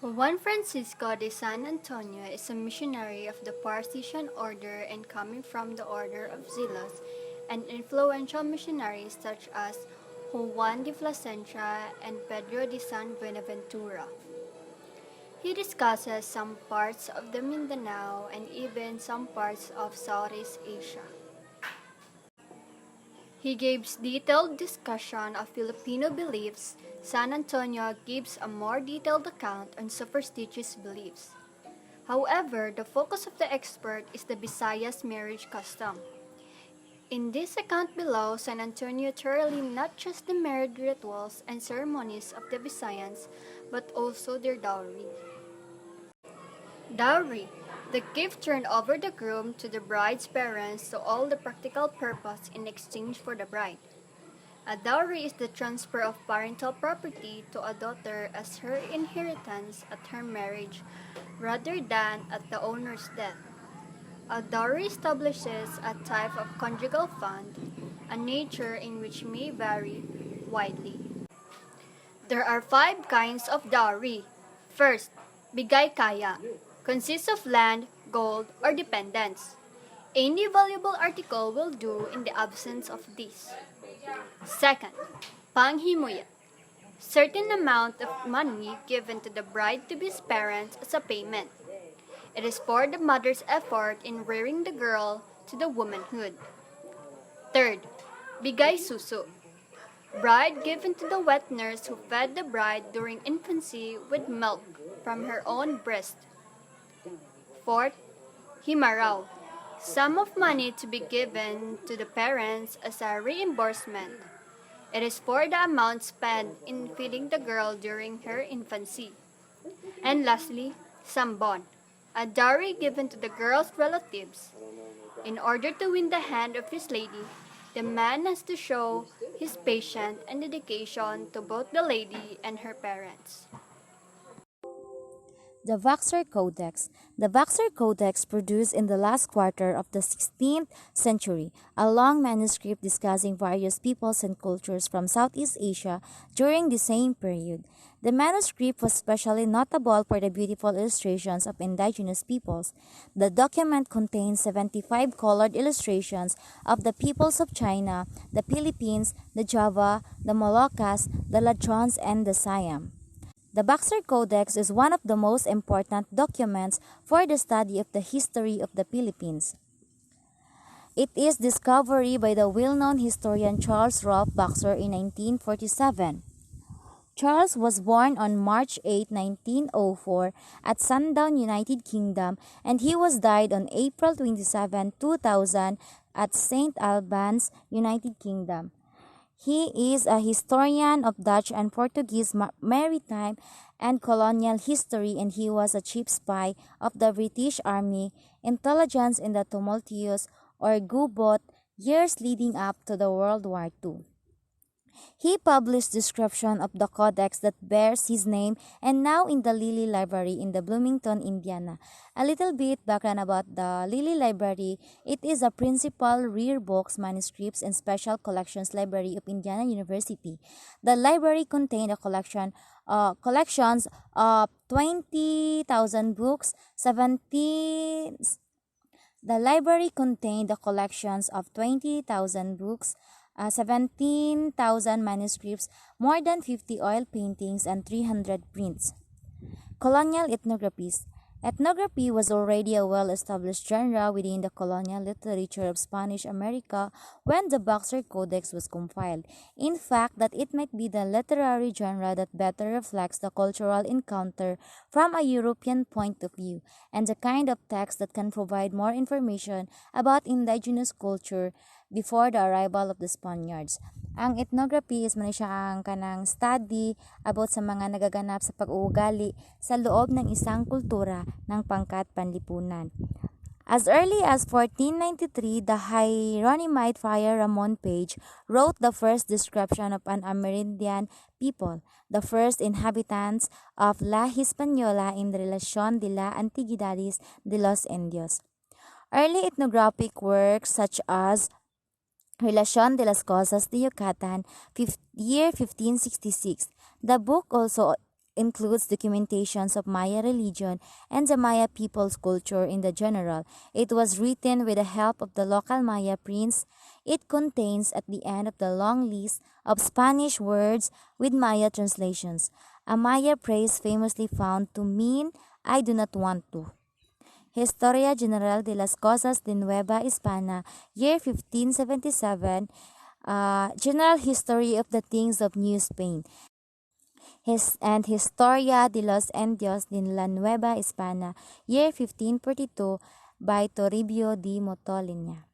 Juan Francisco de San Antonio is a missionary of the Parisian order and coming from the order of Zealots, and influential missionaries such as Juan de Plasencia and Pedro de San Buenaventura. He discusses some parts of the Mindanao and even some parts of Southeast Asia. He gives detailed discussion of Filipino beliefs. San Antonio gives a more detailed account on superstitious beliefs. However, the focus of the expert is the Visayas marriage custom. In this account below, San Antonio thoroughly not just the marriage rituals and ceremonies of the Visayans, but also their dowry. Dowry, the gift turned over the groom to the bride's parents to all the practical purpose in exchange for the bride. A dowry is the transfer of parental property to a daughter as her inheritance at her marriage rather than at the owner's death. A dowry establishes a type of conjugal fund, a nature in which may vary widely. There are 5 kinds of dowry. First, bigay kaya, consists of land, gold, or dependents. Any valuable article will do in the absence of these. Second, panghimuya, certain amount of money given to the bride-to-be's parents as a payment. It is for the mother's effort in rearing the girl to the womanhood. Third, bigay suso, bride given to the wet nurse who fed the bride during infancy with milk from her own breast. Fourth, himaraw, sum of money to be given to the parents as a reimbursement. It is for the amount spent in feeding the girl during her infancy. And lastly, sambon, a dowry given to the girl's relatives. In order to win the hand of his lady, the man has to show his patience and dedication to both the lady and her parents. The Vaxar Codex. The Vaxar Codex, produced in the last quarter of the 16th century, a long manuscript discussing various peoples and cultures from Southeast Asia during the same period. The manuscript was especially notable for the beautiful illustrations of indigenous peoples. The document contains 75 colored illustrations of the peoples of China, the Philippines, the Java, the Moluccas, the Ladrones, and the Siam. The Vaxar Codex is one of the most important documents for the study of the history of the Philippines. It is discovered by the well-known historian Charles Rolfe Vaxar in 1947. Charles was born on March 8, 1904 at Sundown, United Kingdom, and he was died on April 27, 2000 at St. Albans, United Kingdom. He is a historian of Dutch and Portuguese maritime and colonial history, and he was a chief spy of the British Army intelligence in the tumultuous or Gu-boat years leading up to the World War II. He published description of the codex that bears his name and now in the Lilly Library in the Bloomington, Indiana. A little bit background about the Lilly Library. It is a principal rare books, manuscripts, and special collections library of Indiana University. The library contained a collections of 20,000 books, 17 The library contained the collections of 20,000 books, 17,000 manuscripts, more than 50 oil paintings, and 300 prints. Colonial ethnographies. Ethnography was already a well-established genre within the colonial literature of Spanish America when the Vaxar Codex was compiled. In fact, that it might be the literary genre that better reflects the cultural encounter from a European point of view, and the kind of text that can provide more information about indigenous culture before the arrival of the Spaniards. Ang ethnography is man siya ang kanang study about sa mga nagaganap sa pag-uugali sa loob ng isang kultura ng pangkat panlipunan. As early as 1493, the Hieronymite Friar Ramon Page wrote the first description of an Amerindian people, the first inhabitants of La Hispaniola in Relación de la Antigüedades de los Indios. Early ethnographic works such as Relación de las Cosas de Yucatan, year 1566. The book also includes documentations of Maya religion and the Maya people's culture in the general. It was written with the help of the local Maya prince. It contains at the end of the long list of Spanish words with Maya translations. A Maya phrase famously found to mean I do not want to. Historia General de las Cosas de Nueva Hispana, year 1577, General History of the Things of New Spain, and Historia de los Indios de la Nueva Hispana, year 1542, by Toribio de Motolinia.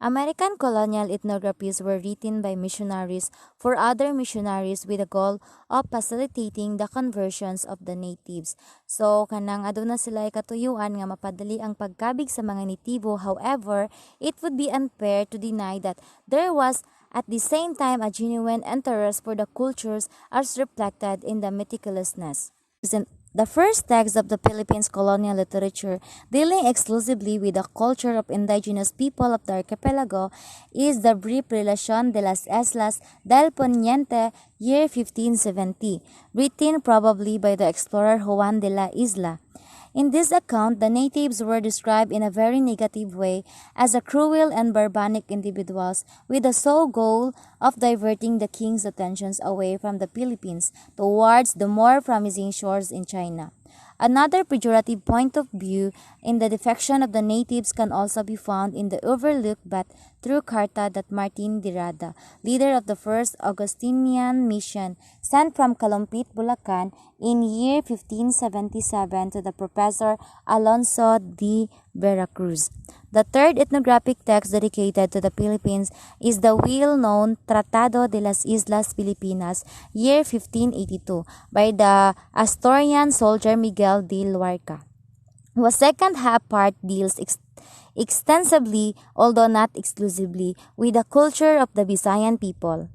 American colonial ethnographies were written by missionaries for other missionaries with the goal of facilitating the conversions of the natives. So, kanang aduna sila katuyuan nga mapadali ang pagkabig sa mga natibo. However, it would be unfair to deny that there was at the same time a genuine interest for the cultures as reflected in the meticulousness. The first text of the Philippines colonial literature dealing exclusively with the culture of indigenous people of the archipelago is the brief Relación de las Islas del Poniente, year 1570, written probably by the explorer Juan de la Isla. In this account, the natives were described in a very negative way as a cruel and barbaric individuals with the sole goal of diverting the king's attentions away from the Philippines towards the more promising shores in China. Another pejorative point of view in the defection of the natives can also be found in the overlooked but true carta that Martin de Rada, leader of the first Augustinian mission, sent from Calumpit, Bulacan in year 1577 to the Professor Alonso de Veracruz. The third ethnographic text dedicated to the Philippines is the well-known Tratado de las Islas Filipinas, year 1582, by the Asturian soldier Miguel de Luarca, whose second half part deals extensively, although not exclusively, with the culture of the Visayan people.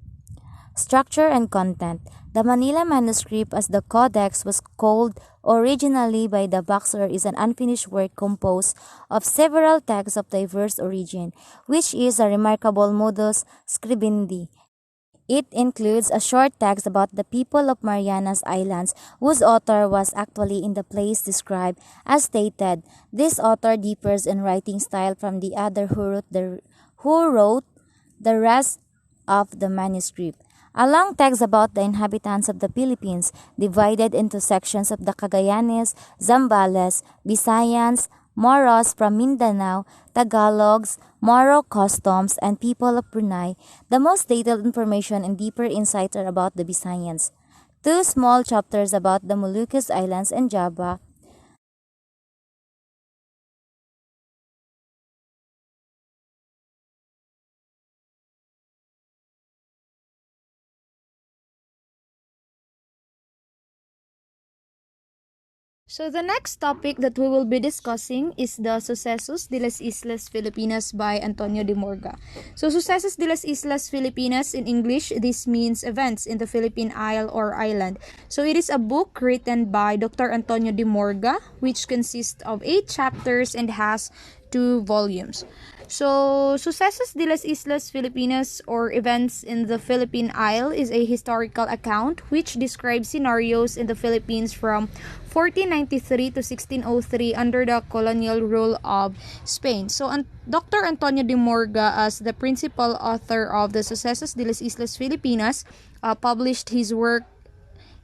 Structure and content. The Manila manuscript, as the Codex was called originally by the Boxer, is an unfinished work composed of several texts of diverse origin, which is a remarkable modus scribendi. It includes a short text about the people of Marianas Islands, whose author was actually in the place described. As stated, this author differs in writing style from the other who wrote the rest of the manuscript. A long text about the inhabitants of the Philippines, divided into sections of the Cagayanes, Zambales, Visayans, Moros from Mindanao, Tagalogs, Moro customs, and people of Brunei. The most detailed information and deeper insights are about the Visayans. Two small chapters about the Moluccas Islands and Java. So the next topic that we will be discussing is the Sucesos de las Islas Filipinas by Antonio de Morga. So Sucesos de las Islas Filipinas, in English, this means events in the Philippine Isle or island. So it is a book written by Dr. Antonio de Morga, which consists of 8 chapters and has 2 volumes. So, Sucesos de las Islas Filipinas, or Events in the Philippine Isle, is a historical account which describes scenarios in the Philippines from 1493 to 1603 under the colonial rule of Spain. So, Dr. Antonio de Morga, as the principal author of the Sucesos de las Islas Filipinas, published his work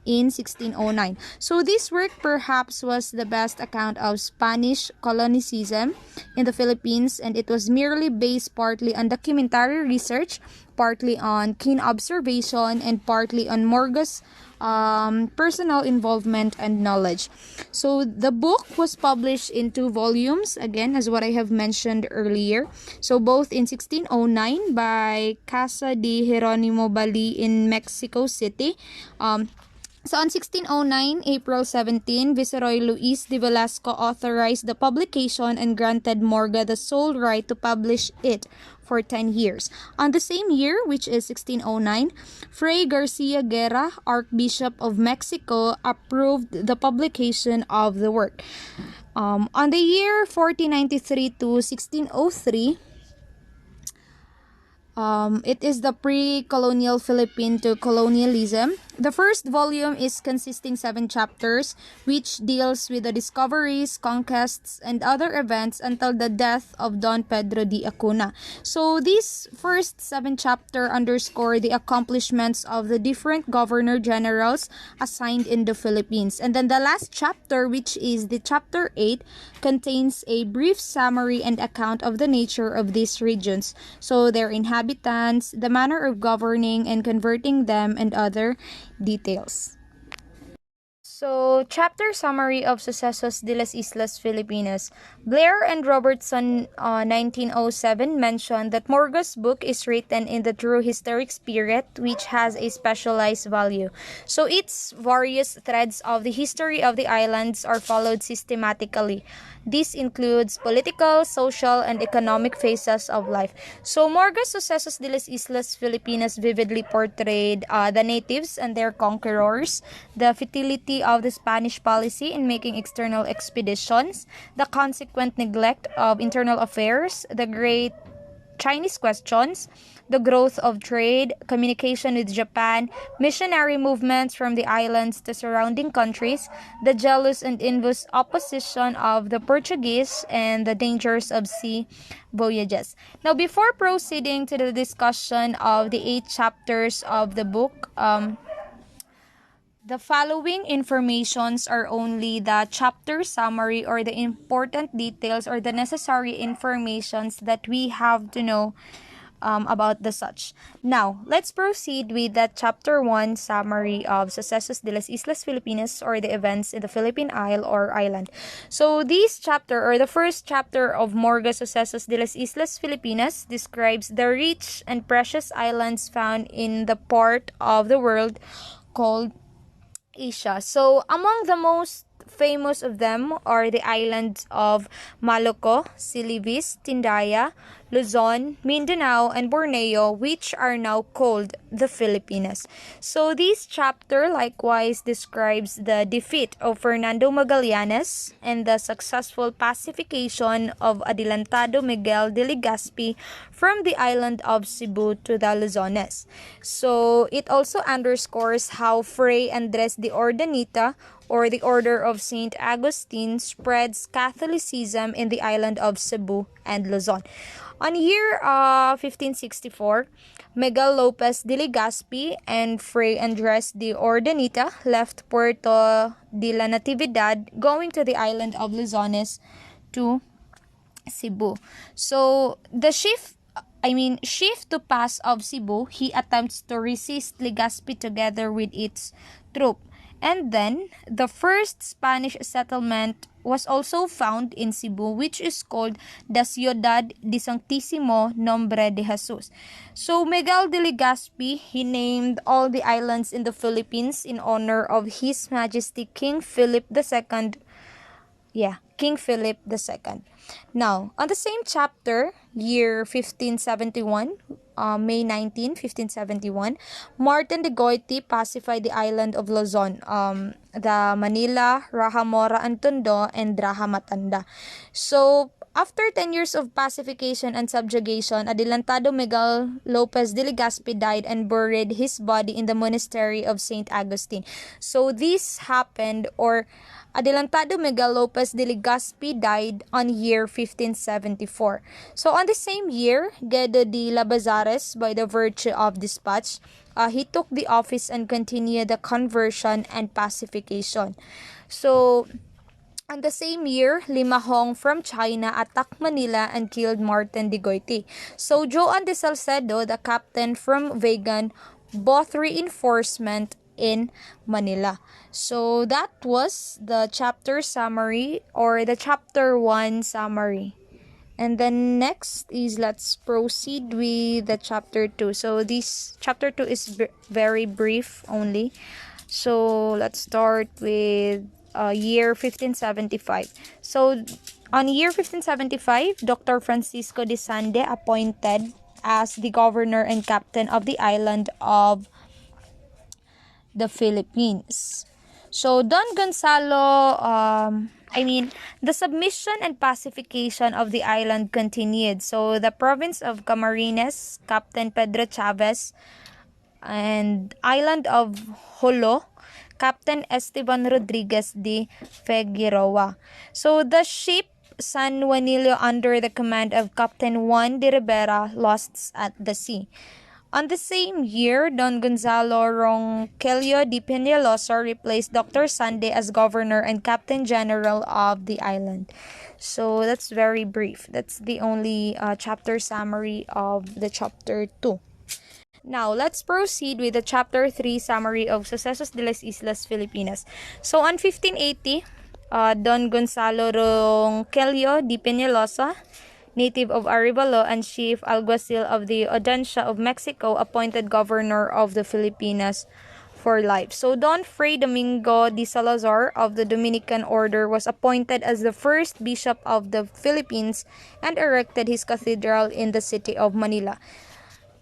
in 1609. So this work perhaps was the best account of Spanish colonialism in the Philippines, and it was merely based partly on documentary research, partly on keen observation, and partly on Morga's personal involvement and knowledge. So the book was published in 2 volumes, again, as what I have mentioned earlier. So both in 1609 by Casa de Jeronimo Bali in Mexico City. So on 1609, April 17, Viceroy Luis de Velasco authorized the publication and granted Morga the sole right to publish it for 10 years. On the same year, which is 1609, Fray Garcia Guerra, Archbishop of Mexico, approved the publication of the work. On the year 1493 to 1603, It is the pre-colonial Philippine to colonialism. The first volume is consisting 7 chapters, which deals with the discoveries, conquests, and other events until the death of Don Pedro de Acuna. So these first 7 chapters underscore the accomplishments of the different governor generals assigned in the Philippines. And then the last chapter, which is the chapter 8, contains a brief summary and account of the nature of these regions. So their inhabitants, the manner of governing and converting them, and other details. So, chapter summary of Sucesos de las Islas Filipinas. Blair and Robertson, 1907, mentioned that Morga's book is written in the true historic spirit, which has a specialized value. So, its various threads of the history of the islands are followed systematically. This includes political, social, and economic phases of life. So, Morga's Sucesos de las Islas Filipinas vividly portrayed the natives and their conquerors, the futility of the Spanish policy in making external expeditions, the consequent neglect of internal affairs, the great Chinese questions, the growth of trade, communication with Japan, missionary movements from the islands to surrounding countries, the jealous and envious opposition of the Portuguese, and the dangers of sea voyages. Now, before proceeding to the discussion of the 8 chapters of the book, the following informations are only the chapter summary or the important details or the necessary informations that we have to know about the such. Now, let's proceed with the chapter 1 summary of Sucesos de las Islas Filipinas, or the events in the Philippine Isle or island. So, this chapter or the first chapter of Morga Sucesos de las Islas Filipinas describes the rich and precious islands found in the part of the world called Asia. So, among the most famous of them are the islands of Maloco, Silibis, Tindaya, Luzon, Mindanao, and Borneo, which are now called the Filipinas. So, this chapter likewise describes the defeat of Fernando Magallanes and the successful pacification of Adelantado Miguel de Legazpi from the island of Cebu to the Luzones. So, it also underscores how Fray Andres de Ordanita, or the Order of St. Augustine, spreads Catholicism in the island of Cebu and Luzon. On year 1564, Miguel Lopez de Legazpi and Fray Andres de Ordanita left Puerto de la Natividad, going to the island of Luzones to Cebu. So the shift to pass of Cebu, he attempts to resist Legazpi together with its troop. And then, the first Spanish settlement was also found in Cebu, which is called the Ciudad de Santísimo Nombre de Jesus. So, Miguel de Legazpi, he named all the islands in the Philippines in honor of His Majesty King Philip II. King Philip II. Now, on the same chapter, year 1571, May 19, 1571, Martin de Goiti pacified the island of Luzon, the Manila, Raha Mora and Tondo, and Raha Matanda. So, after 10 years of pacification and subjugation, Adelantado Miguel Lopez de Legazpi died and buried his body in the monastery of St. Augustine. So this happened, or Adelantado Miguel Lopez de Legazpi died on year 1574. So on the same year, Guedo de Labazares, by the virtue of dispatch, he took the office and continued the conversion and pacification. So, on the same year, Limahong from China attacked Manila and killed Martin de Goiti. So, Joan de Salcedo, the captain from Vegan, bought reinforcement in Manila. So, that was the chapter summary, or the chapter 1 summary. And then next is, let's proceed with the chapter 2. So, this chapter 2 is very brief only. So, let's start with year 1575. So, on year 1575, Dr. Francisco de Sande appointed as the governor and captain of the island of the Philippines. So Don Gonzalo, the submission and pacification of the island continued. So the province of Camarines, Captain Pedro Chavez, and island of Jolo, Captain Esteban Rodriguez de Figueroa. So the ship San Juanillo under the command of Captain Juan de Rivera lost at the sea. On the same year, Don Gonzalo Ronquillo de Peñalosa replaced Dr. Sande as governor and captain general of the island. So that's very brief. That's the only chapter summary of the chapter 2. Now, let's proceed with the chapter 3 summary of Sucesos de las Islas Filipinas. So, on 1580, Don Gonzalo Ronquillo de Peñalosa, native of Arevalo and chief alguacil of the Audiencia of Mexico, appointed governor of the Filipinas for life. So Don Fray Domingo de Salazar of the Dominican Order was appointed as the first bishop of the Philippines and erected his cathedral in the city of Manila.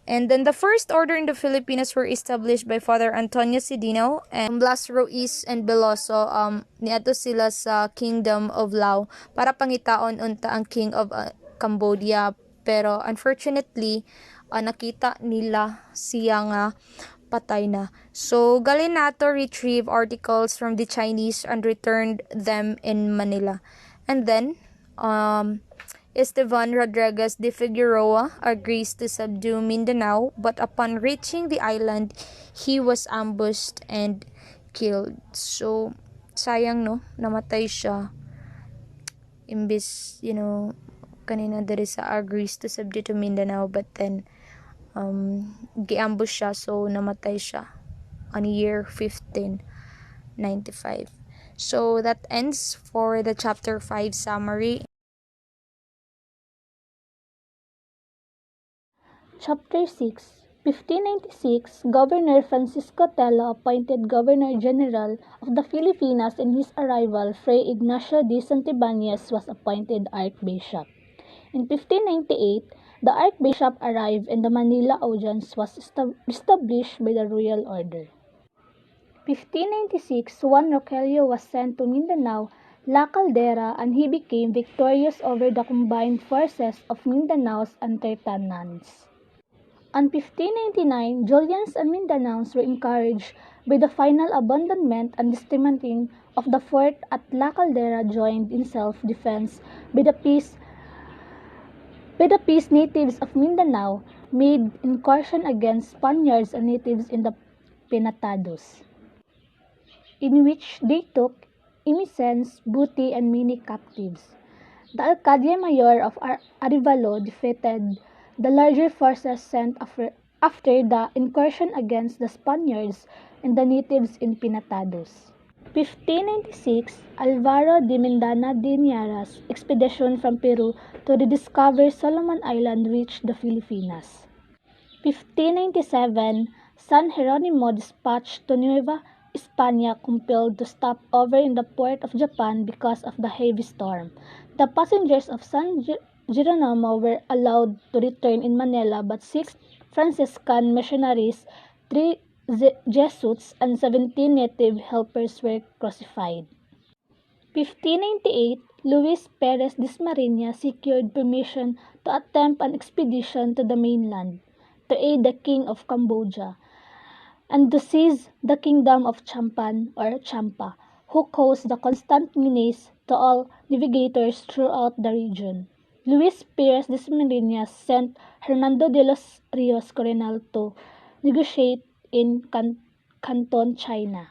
And then the first order in the Filipinas were established by Father Antonio Cedino and Blas Ruiz and Veloso. Niadto sila sa Kingdom of Lao para pangitaon unta ang King of Cambodia. Pero unfortunately, nakita nila siya nga patay na. So Galinato retrieved articles from the Chinese and returned them in Manila. And then, Esteban Rodriguez de Figueroa agrees to subdue Mindanao, but upon reaching the island, he was ambushed and killed. So, sayang no, namatay siya. Imbis, kanina there is agrees to subdue to Mindanao, but then, gi-ambush siya, so namatay siya on year 1595. So, that ends for the chapter 5 summary. Chapter 6, 1596, Governor Francisco Tello appointed Governor-General of the Filipinas, and his arrival, Fray Ignacio de Santibanez was appointed Archbishop. In 1598, the Archbishop arrived and the Manila Audience was established by the Royal Order. 1596, Juan Roquelio was sent to Mindanao, La Caldera, and he became victorious over the combined forces of Mindanaos and Tertanans. On 1599, Julians and Mindanaos were encouraged by the final abandonment and dismantling of the fort at La Caldera, joined in self-defense by the peace natives of Mindanao made incursion against Spaniards and natives in the Pinatados, in which they took Imisens, booty, and many captives. The Alcalde Mayor of Arevalo defeated the larger forces sent after the incursion against the Spaniards and the natives in Pinatados. 1596, Alvaro de Mendana de Niara's expedition from Peru to rediscover Solomon Island reached the Filipinas. 1597, San Jeronimo dispatched to Nueva España, compelled to stop over in the port of Japan because of the heavy storm. The passengers of San Geronimo were allowed to return in Manila, but 6 Franciscan missionaries, 3 Jesuits, and 17 native helpers were crucified. 1598, Luis Perez Dismariña secured permission to attempt an expedition to the mainland to aid the King of Cambodia and to seize the kingdom of Champan or Champa, who caused the constant menace to all navigators throughout the region. Luis Perez Dismariñas sent Hernando de los Rios Coronel to negotiate in Canton, China.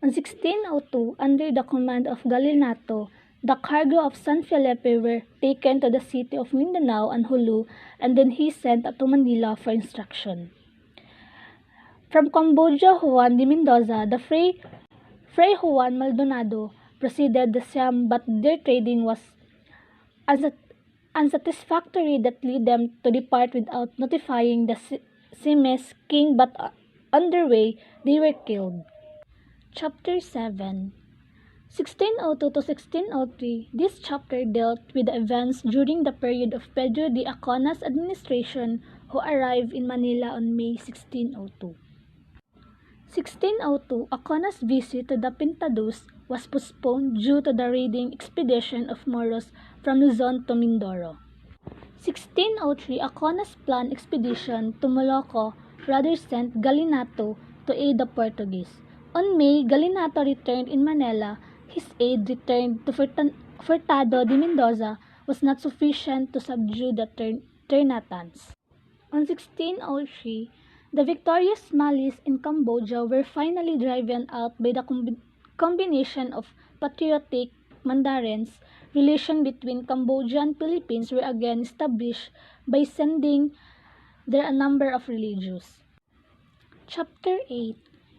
In 1602, under the command of Galinato, the cargo of San Felipe were taken to the city of Mindanao and Jolo, and then he sent to Manila for instruction. From Cambodia, Juan de Mendoza, the Fray Juan Maldonado proceeded the Siam, but their trading was unsatisfactory that led them to depart without notifying the Siamese king, but on their way they were killed. Chapter 7, 1602 to 1603, this chapter dealt with the events during the period of Pedro de Aconna's administration, who arrived in Manila on May 1602. 1602, Acona's visit to the Pintadus was postponed due to the raiding expedition of Moros from Luzon to Mindoro. 1603, Acona's planned expedition to Moloco rather sent Galinato to aid the Portuguese. On May, Galinato returned in Manila. His aid returned to Furtado de Mendoza was not sufficient to subdue the Ternatans. On 1603, the victorious Malis in Cambodia were finally driven out by the combination of patriotic Mandarins. Relations between Cambodia and Philippines were again established by sending there a number of religious. Chapter 8.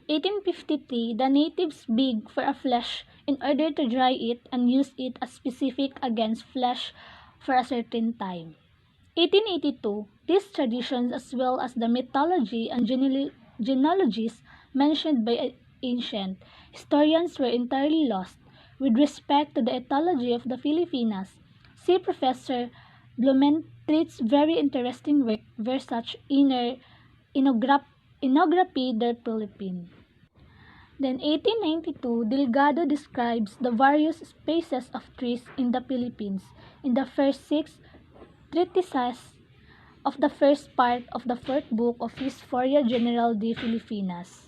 1853, the natives begged for a flesh in order to dry it and use it as specific against flesh for a certain time. 1882, these traditions as well as the mythology and genealogies mentioned by ancient historians were entirely lost. With respect to the ethology of the Filipinas, see Professor Blumentrit's very interesting work, Versace Inography der Philippine. Then 1892, Delgado describes the various species of trees in the Philippines in the first 6 treatises of the first part of the fourth book of Historia General de Filipinas.